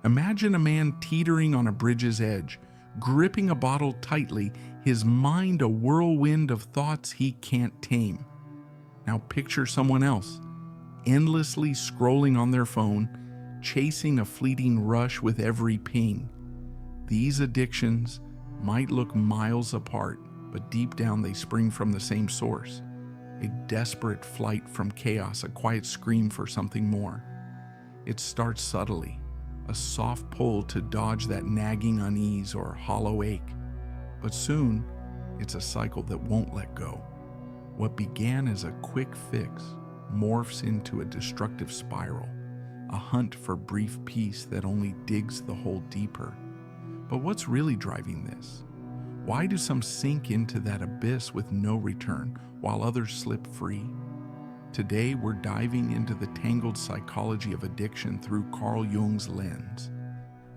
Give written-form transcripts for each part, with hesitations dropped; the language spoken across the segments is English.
Imagine a man teetering on a bridge's edge, gripping a bottle tightly, his mind a whirlwind of thoughts he can't tame. Now picture someone else, endlessly scrolling on their phone, chasing a fleeting rush with every ping. These addictions might look miles apart, but deep down they spring from the same source. A desperate flight from chaos, a quiet scream for something more. It starts subtly, a soft pull to dodge that nagging unease or hollow ache. But soon, it's a cycle that won't let go. What began as a quick fix morphs into a destructive spiral, a hunt for brief peace that only digs the hole deeper. But what's really driving this? Why do some sink into that abyss with no return, while others slip free? Today, we're diving into the tangled psychology of addiction through Carl Jung's lens,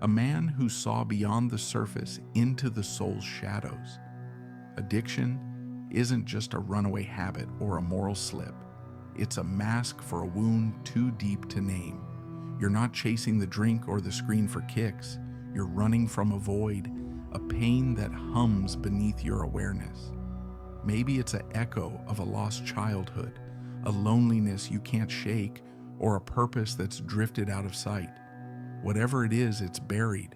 a man who saw beyond the surface into the soul's shadows. Addiction isn't just a runaway habit or a moral slip. It's a mask for a wound too deep to name. You're not chasing the drink or the screen for kicks. You're running from a void, a pain that hums beneath your awareness. Maybe it's an echo of a lost childhood, a loneliness you can't shake, or a purpose that's drifted out of sight. Whatever it is, it's buried.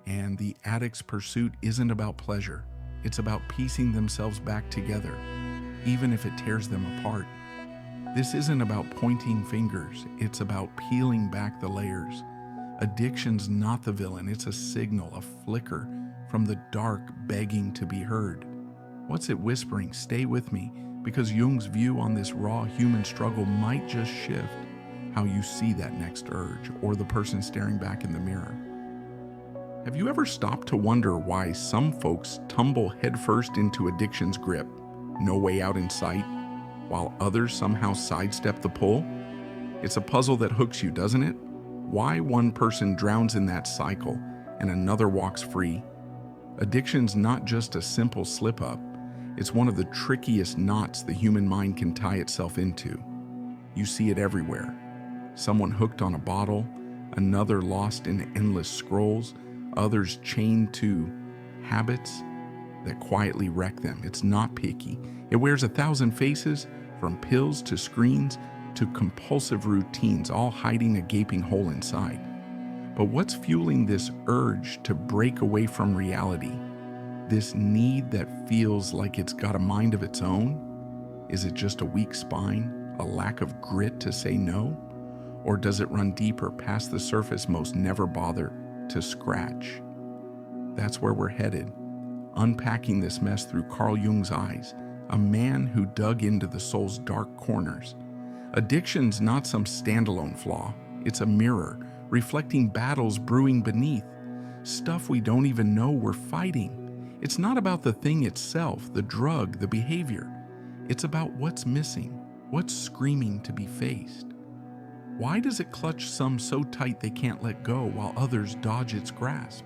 And the addict's pursuit isn't about pleasure. It's about piecing themselves back together, even if it tears them apart. This isn't about pointing fingers. It's about peeling back the layers. Addiction's not the villain. It's a signal, a flicker from the dark begging to be heard. What's it whispering? Stay with me, because Jung's view on this raw human struggle might just shift how you see that next urge or the person staring back in the mirror. Have you ever stopped to wonder why some folks tumble headfirst into addiction's grip, no way out in sight, while others somehow sidestep the pull? It's a puzzle that hooks you, doesn't it? Why one person drowns in that cycle and another walks free? Addiction's not just a simple slip-up. It's one of the trickiest knots the human mind can tie itself into. You see it everywhere. Someone hooked on a bottle, another lost in endless scrolls, others chained to habits that quietly wreck them. It's not picky. It wears 1,000 faces, from pills to screens to compulsive routines, all hiding a gaping hole inside. But what's fueling this urge to break away from reality? This need that feels like it's got a mind of its own? Is it just a weak spine, a lack of grit to say no? Or does it run deeper past the surface most never bother to scratch? That's where we're headed, unpacking this mess through Carl Jung's eyes, a man who dug into the soul's dark corners. Addiction's not some standalone flaw. It's a mirror, reflecting battles brewing beneath, stuff we don't even know we're fighting. It's not about the thing itself, the drug, the behavior. It's about what's missing, what's screaming to be faced. Why does it clutch some so tight they can't let go while others dodge its grasp?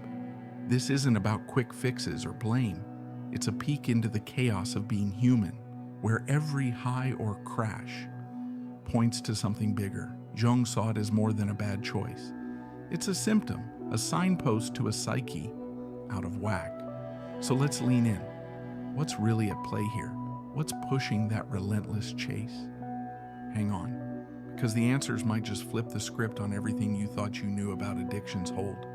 This isn't about quick fixes or blame. It's a peek into the chaos of being human, where every high or crash points to something bigger. Jung saw it as more than a bad choice. It's a symptom, a signpost to a psyche out of whack. So let's lean in. What's really at play here? What's pushing that relentless chase? Hang on, because the answers might just flip the script on everything you thought you knew about addiction's hold.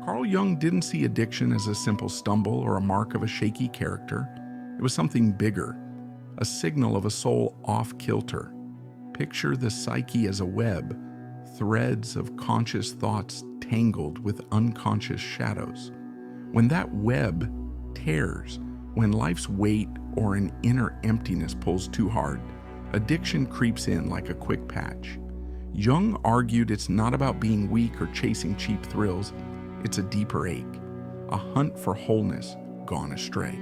Carl Jung didn't see addiction as a simple stumble or a mark of a shaky character. It was something bigger, a signal of a soul off kilter. Picture the psyche as a web, threads of conscious thoughts tangled with unconscious shadows. When that web tears, when life's weight or an inner emptiness pulls too hard, addiction creeps in like a quick patch. Jung argued it's not about being weak or chasing cheap thrills. It's a deeper ache, a hunt for wholeness gone astray.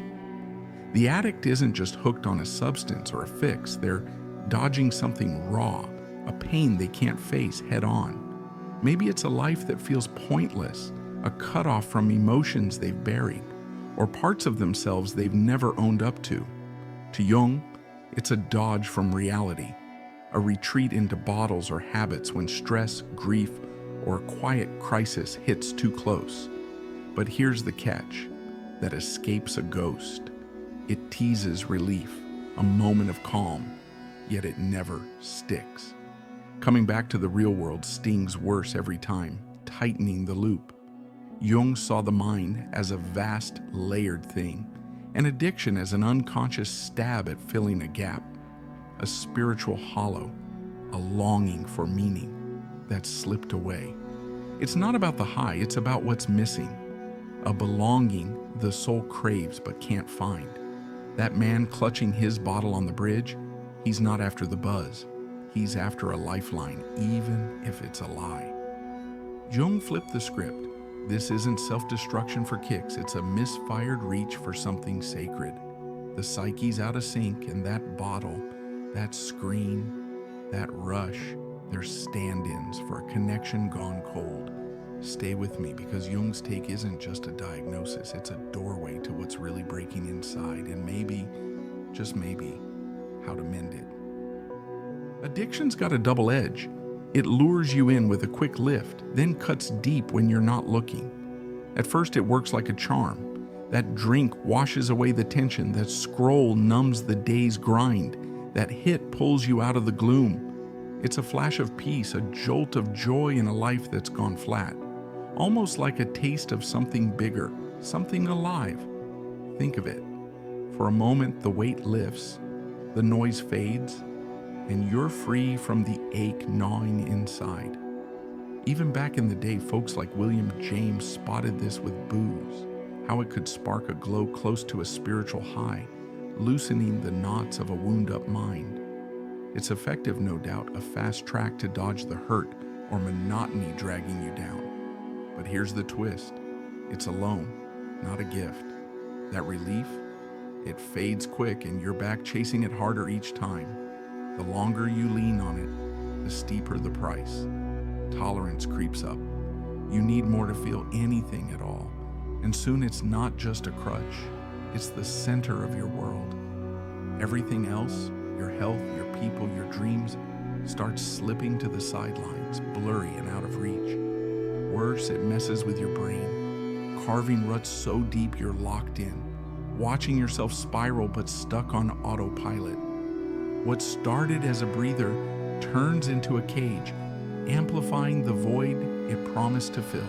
The addict isn't just hooked on a substance or a fix. They're dodging something raw, a pain they can't face head on. Maybe it's a life that feels pointless, a cutoff from emotions they've buried, or parts of themselves they've never owned up to. To Jung, it's a dodge from reality, a retreat into bottles or habits when stress, grief, or a quiet crisis hits too close. But here's the catch: that escape's a ghost. It teases relief, a moment of calm, yet it never sticks. Coming back to the real world stings worse every time, tightening the loop. Jung saw the mind as a vast, layered thing, and addiction as an unconscious stab at filling a gap, a spiritual hollow, a longing for meaning that slipped away. It's not about the high, it's about what's missing, a belonging the soul craves but can't find. That man clutching his bottle on the bridge, he's not after the buzz. He's after a lifeline, even if it's a lie. Jung flipped the script. This isn't self-destruction for kicks, it's a misfired reach for something sacred. The psyche's out of sync, and that bottle, that screen, that rush, they're stand-ins for a connection gone cold. Stay with me, because Jung's take isn't just a diagnosis, it's a doorway to what's really breaking inside, and maybe, just maybe, how to mend it. Addiction's got a double edge. It lures you in with a quick lift, then cuts deep when you're not looking. At first, it works like a charm. That drink washes away the tension, that scroll numbs the day's grind, that hit pulls you out of the gloom. It's a flash of peace, a jolt of joy in a life that's gone flat. Almost like a taste of something bigger, something alive. Think of it. For a moment, the weight lifts, the noise fades, and you're free from the ache gnawing inside. Even back in the day, folks like William James spotted this with booze, how it could spark a glow close to a spiritual high, loosening the knots of a wound-up mind. It's effective, no doubt, a fast track to dodge the hurt or monotony dragging you down. But here's the twist. It's a loan, not a gift. That relief, it fades quick and you're back chasing it harder each time. The longer you lean on it, the steeper the price. Tolerance creeps up. You need more to feel anything at all. And soon it's not just a crutch, it's the center of your world. Everything else, your health, your people, your dreams, starts slipping to the sidelines, blurry and out of reach. Worse, it messes with your brain, carving ruts so deep you're locked in, watching yourself spiral but stuck on autopilot. What started as a breather turns into a cage, amplifying the void it promised to fill.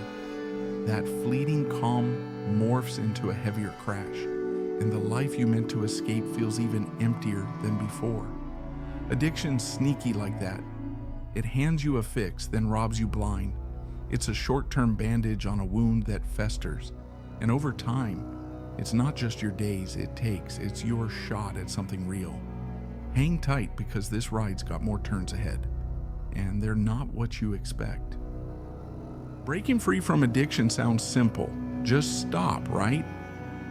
That fleeting calm morphs into a heavier crash, and the life you meant to escape feels even emptier than before. Addiction's sneaky like that. It hands you a fix, then robs you blind. It's a short-term bandage on a wound that festers, and over time, it's not just your days it takes, it's your shot at something real. Hang tight, because this ride's got more turns ahead, and they're not what you expect. Breaking free from addiction sounds simple. Just stop, right?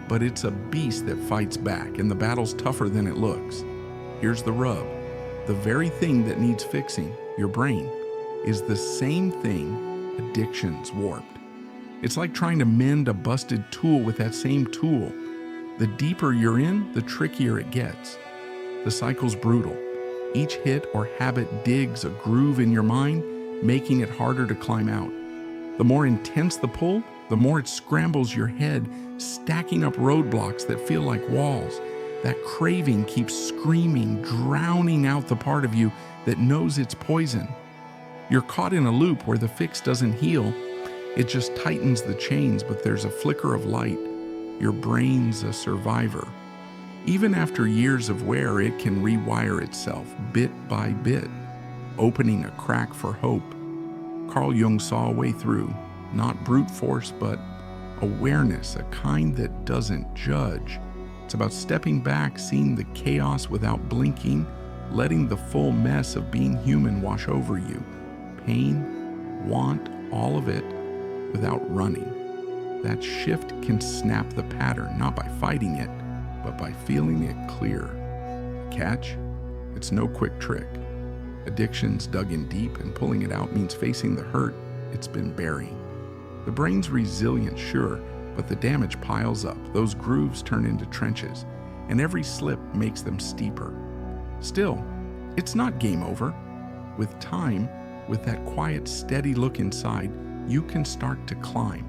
But it's a beast that fights back, and the battle's tougher than it looks. Here's the rub. The very thing that needs fixing, your brain, is the same thing addiction's warped. It's like trying to mend a busted tool with that same tool. The deeper you're in, the trickier it gets. The cycle's brutal. Each hit or habit digs a groove in your mind, making it harder to climb out. The more intense the pull, the more it scrambles your head, stacking up roadblocks that feel like walls. That craving keeps screaming, drowning out the part of you that knows it's poison. You're caught in a loop where the fix doesn't heal. It just tightens the chains, but there's a flicker of light. Your brain's a survivor. Even after years of wear, it can rewire itself bit by bit, opening a crack for hope. Carl Jung saw a way through, not brute force, but awareness, a kind that doesn't judge. It's about stepping back, seeing the chaos without blinking, letting the full mess of being human wash over you. Pain, want, all of it, without running. That shift can snap the pattern, not by fighting it, but by feeling it clear. Catch? It's no quick trick. Addiction's dug in deep, and pulling it out means facing the hurt it's been burying. The brain's resilient, sure, but the damage piles up. Those grooves turn into trenches, and every slip makes them steeper. Still, it's not game over. With time, With that quiet, steady look inside, you can start to climb.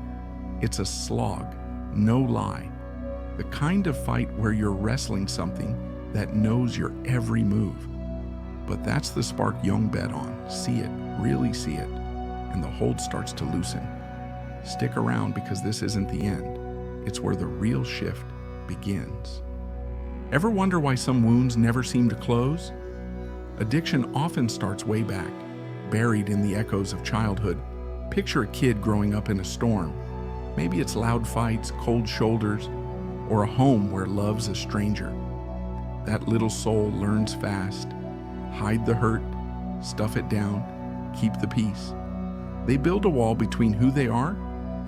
It's a slog, no lie. The kind of fight where you're wrestling something that knows your every move. But that's the spark Jung bet on. See it, really see it, and the hold starts to loosen. Stick around because this isn't the end. It's where the real shift begins. Ever wonder why some wounds never seem to close? Addiction often starts way back, buried in the echoes of childhood. Picture a kid growing up in a storm. Maybe it's loud fights, cold shoulders, or a home where love's a stranger. That little soul learns fast. Hide the hurt, stuff it down, keep the peace. They build a wall between who they are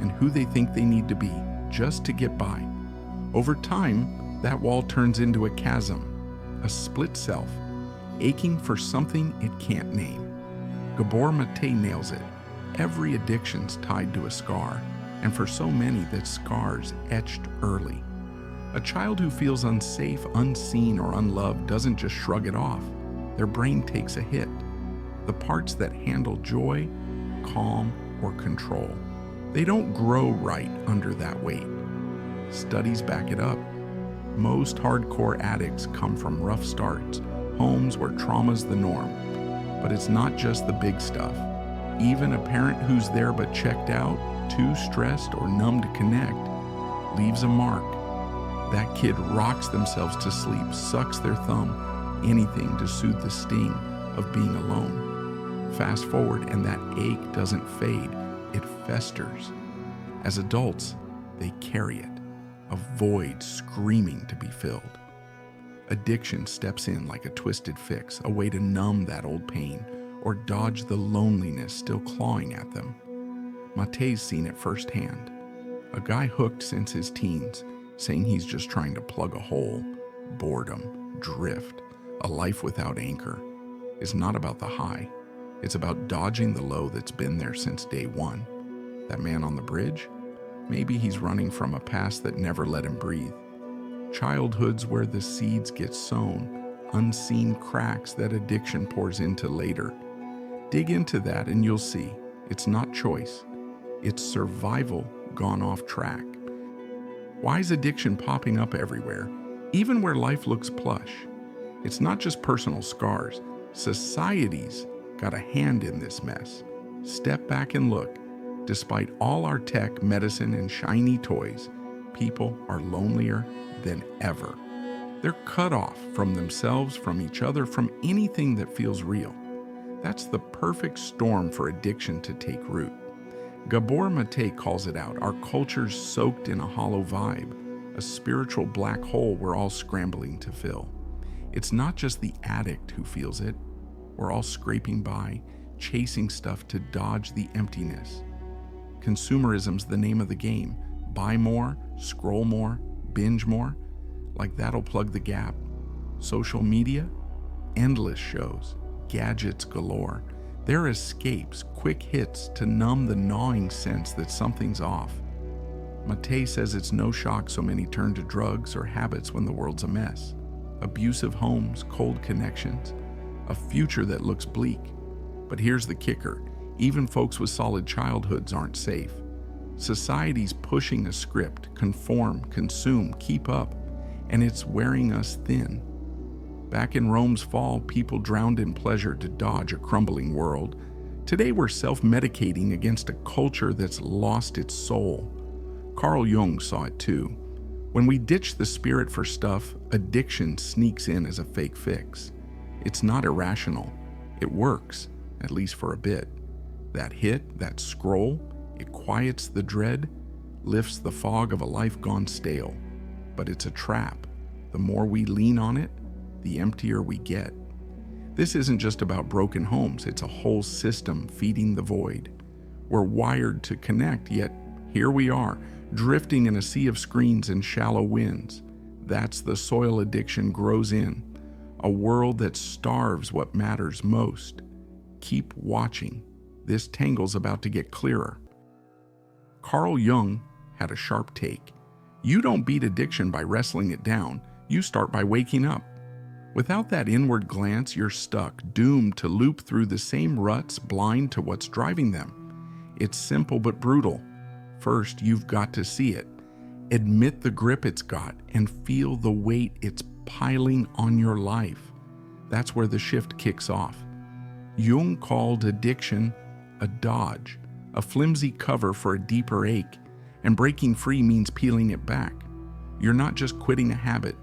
and who they think they need to be, just to get by. Over time, that wall turns into a chasm, a split self, aching for something it can't name. Gabor Mate nails it. Every addiction's tied to a scar, and for so many, that scar's etched early. A child who feels unsafe, unseen, or unloved doesn't just shrug it off. Their brain takes a hit. The parts that handle joy, calm, or control. They don't grow right under that weight. Studies back it up. Most hardcore addicts come from rough starts, homes where trauma's the norm. But it's not just the big stuff. Even a parent who's there but checked out, too stressed or numb to connect, leaves a mark. That kid rocks themselves to sleep, sucks their thumb, anything to soothe the sting of being alone. Fast forward and that ache doesn't fade, it festers. As adults, they carry it, a void screaming to be filled. Addiction steps in like a twisted fix, a way to numb that old pain or dodge the loneliness still clawing at them. Mate's seen it firsthand. A guy hooked since his teens, saying he's just trying to plug a hole. Boredom, drift, a life without anchor. It's not about the high. It's about dodging the low that's been there since day one. That man on the bridge? Maybe he's running from a past that never let him breathe. Childhood's where the seeds get sown, unseen cracks that addiction pours into later. Dig into that and you'll see, it's not choice. It's survival gone off track. Why is addiction popping up everywhere, even where life looks plush? It's not just personal scars. Society's got a hand in this mess. Step back and look. Despite all our tech, medicine, and shiny toys, people are lonelier than ever. They're cut off from themselves, from each other, from anything that feels real. That's the perfect storm for addiction to take root. Gabor Mate calls it out. Our culture's soaked in a hollow vibe, a spiritual black hole we're all scrambling to fill. It's not just the addict who feels it. We're all scraping by, chasing stuff to dodge the emptiness. Consumerism's the name of the game. Buy more, scroll more, binge more, like that'll plug the gap. Social media, endless shows, gadgets galore. They're escapes, quick hits to numb the gnawing sense that something's off. Mate says it's no shock so many turn to drugs or habits when the world's a mess. Abusive homes, cold connections, a future that looks bleak. But here's the kicker. Even folks with solid childhoods aren't safe. Society's pushing a script, conform, consume, keep up, and it's wearing us thin. Back in Rome's fall, people drowned in pleasure to dodge a crumbling world. Today we're self-medicating against a culture that's lost its soul. Carl Jung saw it too. When we ditch the spirit for stuff, addiction sneaks in as a fake fix. It's not irrational. It works, at least for a bit. That hit, that scroll, it quiets the dread, lifts the fog of a life gone stale. But it's a trap. The more we lean on it, the emptier we get. This isn't just about broken homes, it's a whole system feeding the void. We're wired to connect, yet here we are, drifting in a sea of screens and shallow winds. That's the soil addiction grows in, a world that starves what matters most. Keep watching. This tangle's about to get clearer. Carl Jung had a sharp take. You don't beat addiction by wrestling it down, you start by waking up. Without that inward glance, you're stuck, doomed to loop through the same ruts, blind to what's driving them. It's simple but brutal. First, you've got to see it. Admit the grip it's got and feel the weight it's piling on your life. That's where the shift kicks off. Jung called addiction a dodge, a flimsy cover for a deeper ache, and breaking free means peeling it back. You're not just quitting a habit,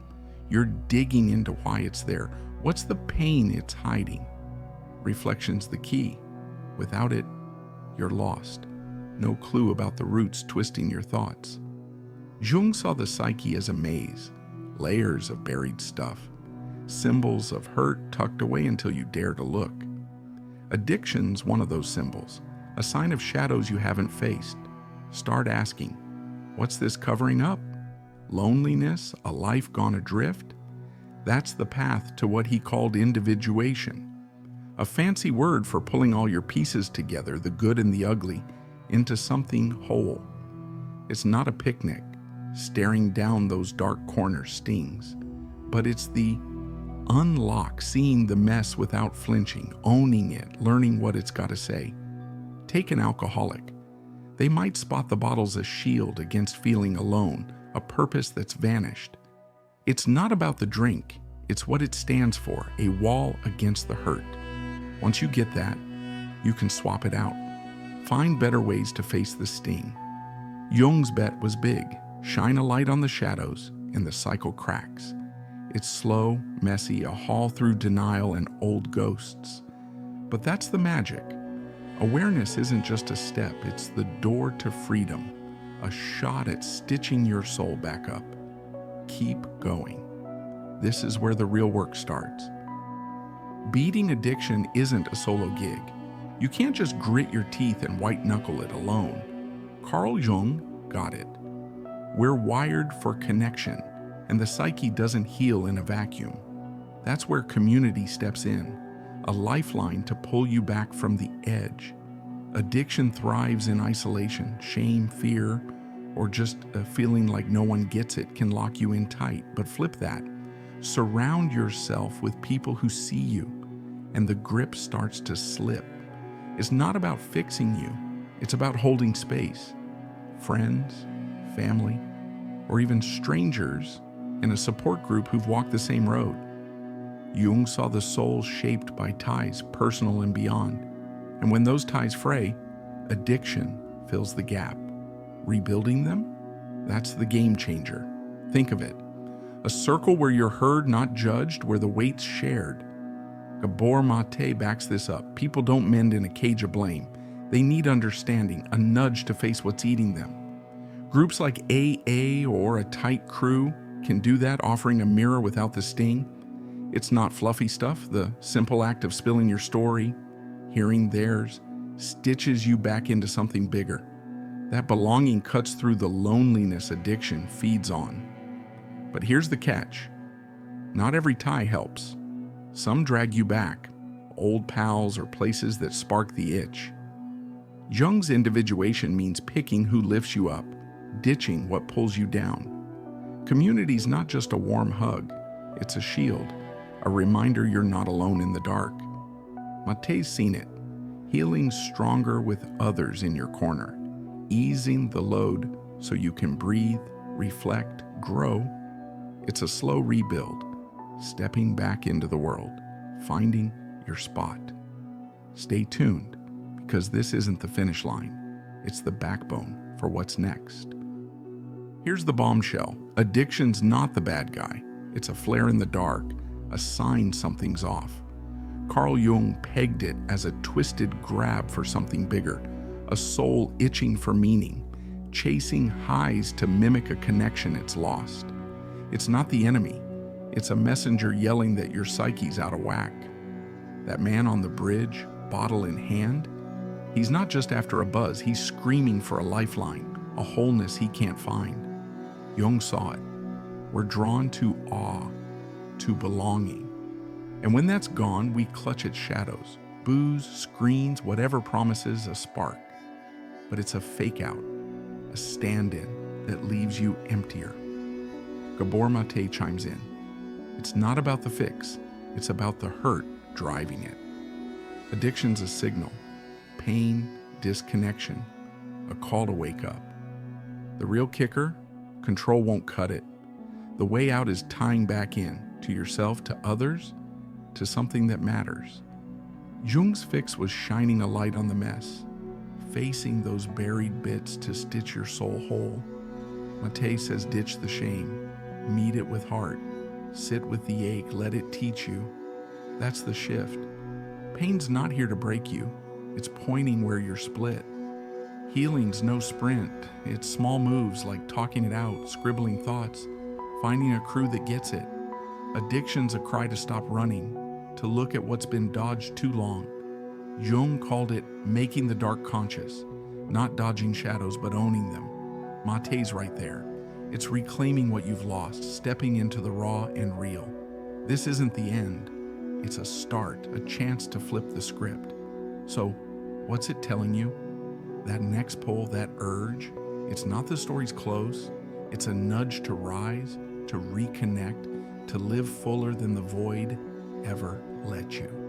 you're digging into why it's there. What's the pain it's hiding? Reflection's the key. Without it, you're lost. No clue about the roots twisting your thoughts. Jung saw the psyche as a maze, layers of buried stuff, symbols of hurt tucked away until you dare to look. Addiction's one of those symbols, a sign of shadows you haven't faced. Start asking, what's this covering up? Loneliness, a life gone adrift? That's the path to what he called individuation, a fancy word for pulling all your pieces together, the good and the ugly, into something whole. It's not a picnic. Staring down those dark corners stings, but it's the unlock, seeing the mess without flinching, owning it, learning what it's got to say. Take an alcoholic. They might spot the bottle as a shield against feeling alone, a purpose that's vanished. It's not about the drink, it's what it stands for, a wall against the hurt. Once you get that, you can swap it out. Find better ways to face the sting. Jung's bet was big. Shine a light on the shadows, and the cycle cracks. It's slow, messy, a haul through denial and old ghosts. But that's the magic. Awareness isn't just a step, it's the door to freedom, a shot at stitching your soul back up. Keep going. This is where the real work starts. Beating addiction isn't a solo gig. You can't just grit your teeth and white-knuckle it alone. Carl Jung got it. We're wired for connection, and the psyche doesn't heal in a vacuum. That's where community steps in, a lifeline to pull you back from the edge. Addiction thrives in isolation. Shame, fear, or just a feeling like no one gets it can lock you in tight. But flip that. Surround yourself with people who see you, and the grip starts to slip. It's not about fixing you. It's about holding space. Friends, family, or even strangers in a support group who've walked the same road. Jung saw the soul shaped by ties, personal and beyond. And when those ties fray, addiction fills the gap. Rebuilding them? That's the game changer. Think of it. A circle where you're heard, not judged, where the weight's shared. Gabor Mate backs this up. People don't mend in a cage of blame. They need understanding, a nudge to face what's eating them. Groups like AA or a tight crew can do that, offering a mirror without the sting. It's not fluffy stuff. The simple act of spilling your story, hearing theirs, stitches you back into something bigger. That belonging cuts through the loneliness addiction feeds on. But here's the catch. Not every tie helps. Some drag you back, old pals or places that spark the itch. Jung's individuation means picking who lifts you up, ditching what pulls you down. Community's not just a warm hug, it's a shield, a reminder you're not alone in the dark. Mate's seen it. Healing stronger with others in your corner, easing the load so you can breathe, reflect, grow. It's a slow rebuild, stepping back into the world, finding your spot. Stay tuned, because this isn't the finish line. It's the backbone for what's next. Here's the bombshell. Addiction's not the bad guy. It's a flare in the dark, a sign something's off. Carl Jung pegged it as a twisted grab for something bigger, a soul itching for meaning, chasing highs to mimic a connection it's lost. It's not the enemy. It's a messenger yelling that your psyche's out of whack. That man on the bridge, bottle in hand, he's not just after a buzz, he's screaming for a lifeline, a wholeness he can't find. Jung saw it. We're drawn to awe, to belonging. And when that's gone, we clutch at shadows, booze, screens, whatever promises a spark. But it's a fake out, a stand-in that leaves you emptier. Gabor Mate chimes in. It's not about the fix, It's about the hurt driving it. Addiction's a signal. Pain, disconnection, a call to wake up. The real kicker, control won't cut it. The way out is tying back in, to yourself, to others, to something that matters. Jung's fix was shining a light on the mess, facing those buried bits to stitch your soul whole. Mate says ditch the shame, meet it with heart, sit with the ache, let it teach you. That's the shift. Pain's not here to break you, it's pointing where you're split. Healing's no sprint, it's small moves like talking it out, scribbling thoughts, finding a crew that gets it. Addiction's a cry to stop running, to look at what's been dodged too long. Jung called it making the dark conscious, not dodging shadows but owning them. Mate's right there. It's reclaiming what you've lost, stepping into the raw and real. This isn't the end. It's a start, a chance to flip the script. So, what's it telling you? That next pull, that urge, it's not the story's close. It's a nudge to rise, to reconnect, to live fuller than the void ever let you.